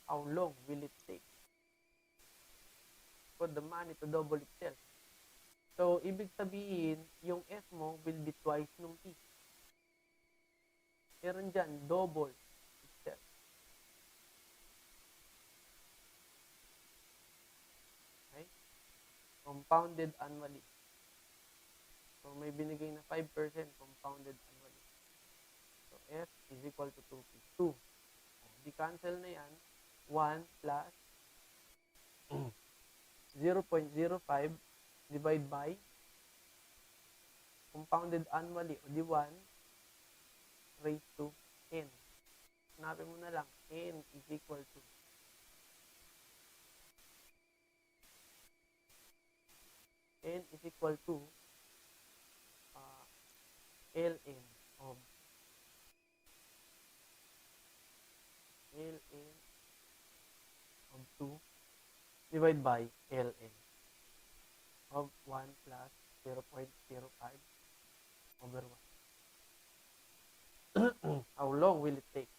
How long will it take for the money to double itself? So, ibig sabihin, yung S mo will be twice nung P. Meron dyan, double itself. Okay? Compounded annually. So, may binigay na 5% compounded annually. So, S is equal to 2P. 2. Di-cancel na yan. 1 plus 0.05 divide by compounded annually o di 1 raised to n. Hanapin mo na lang, n is equal to ln of ln of 2 divide by ln of 1 plus 0.05 over 1. How long will it take?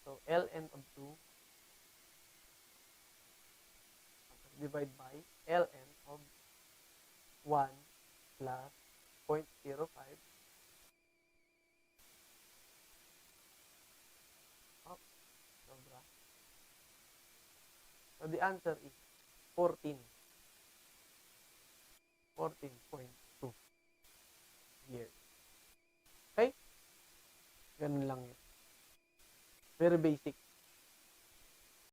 So, ln of 2 divide by ln of 1 plus 0.05 sobra. So, the answer is 14.2 years. Okay? Ganun lang yun. Very basic.